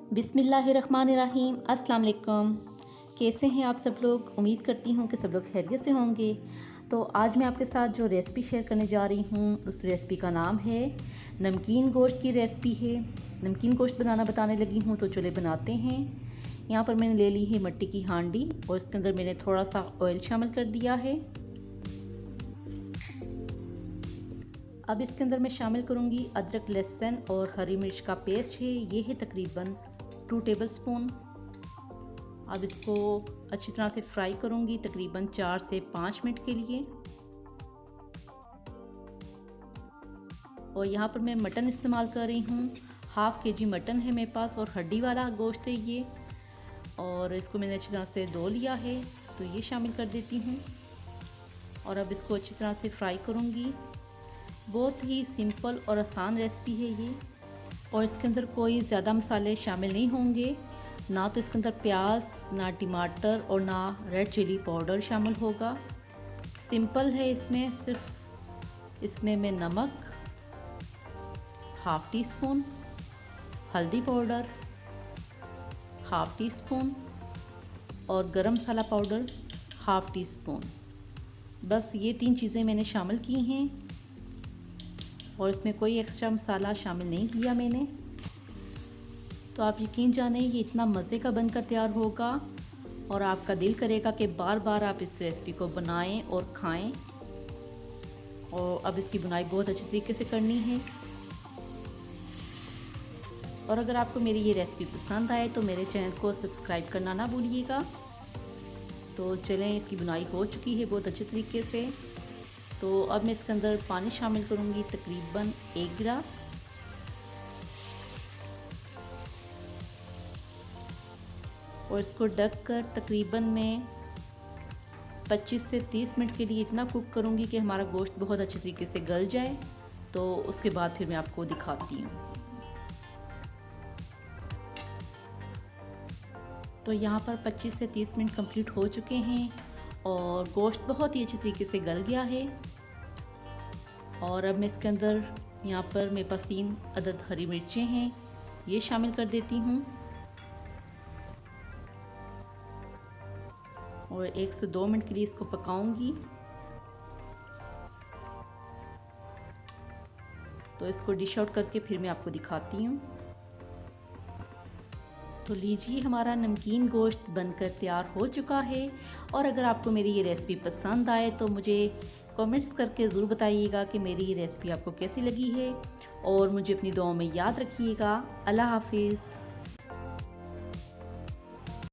बिस्मिल्लाहिर्रहमानिर्रहीम। अस्सलाम वालेकुम। कैसे हैं आप सब लोग? उम्मीद करती हूँ कि सब लोग खैरियत से होंगे। तो आज मैं आपके साथ जो रेसिपी शेयर करने जा रही हूँ उस रेसिपी का नाम है नमकीन गोश्त की रेसिपी है। नमकीन गोश्त बनाना बताने लगी हूँ, तो चले बनाते हैं। यहाँ पर मैंने ले ली है मिट्टी की हांडी और इसके अंदर मैंने थोड़ा सा ऑयल शामिल कर दिया है। अब इसके अंदर मैं शामिल करूँगी अदरक, लहसुन और हरी मिर्च का पेस्ट है। ये है तकरीबन 2 टेबलस्पून। अब इसको अच्छी तरह से फ्राई करूँगी तकरीबन 4 से 5 मिनट के लिए। और यहाँ पर मैं मटन इस्तेमाल कर रही हूँ। हाफ़ के जी मटन है मेरे पास और हड्डी वाला गोश्त है ये। और इसको मैंने अच्छी तरह से धो लिया है, तो ये शामिल कर देती हूँ। और अब इसको अच्छी तरह से फ्राई करूँगी। बहुत ही सिंपल और आसान रेसिपी है ये। और इसके अंदर कोई ज़्यादा मसाले शामिल नहीं होंगे, ना तो इसके अंदर प्याज, ना टमाटर और ना रेड चिली पाउडर शामिल होगा। सिंपल है। इसमें सिर्फ इसमें मैं नमक हाफ़ टी स्पून, हल्दी पाउडर हाफ़ टी स्पून और गरम मसाला पाउडर हाफ़ टी स्पून, बस ये 3 चीज़ें मैंने शामिल की हैं। और इसमें कोई एक्स्ट्रा मसाला शामिल नहीं किया मैंने। तो आप यकीन जानें ये इतना मज़े का बनकर तैयार होगा और आपका दिल करेगा कि बार बार आप इस रेसिपी को बनाएं और खाएं। और अब इसकी बुनाई बहुत अच्छी तरीके से करनी है। और अगर आपको मेरी ये रेसिपी पसंद आए तो मेरे चैनल को सब्सक्राइब करना ना भूलिएगा। तो चलें, इसकी बुनाई हो चुकी है बहुत अच्छे तरीके से। तो अब मैं इसके अंदर पानी शामिल करूँगी तकरीबन 1 गिलास। और इसको ढक कर तकरीबन मैं 25 से 30 मिनट के लिए इतना कुक करूँगी कि हमारा गोश्त बहुत अच्छे तरीके से गल जाए। तो उसके बाद फिर मैं आपको दिखाती हूँ। तो यहाँ पर 25 से 30 मिनट कंप्लीट हो चुके हैं और गोश्त बहुत ही अच्छे तरीके से गल गया है। और अब मैं इसके अंदर यहाँ पर मेरे पास 3 अदद हरी मिर्चें हैं, ये शामिल कर देती हूँ। और 1 से 2 मिनट के लिए इसको पकाऊंगी। तो इसको डिश आउट करके फिर मैं आपको दिखाती हूँ। तो लीजिए, हमारा नमकीन गोश्त बनकर तैयार हो चुका है। और अगर आपको मेरी ये रेसिपी पसंद आए तो मुझे कमेंट्स करके ज़रूर बताइएगा कि मेरी ये रेसिपी आपको कैसी लगी है। और मुझे अपनी दुआओं में याद रखिएगा। अल्लाह हाफिज़।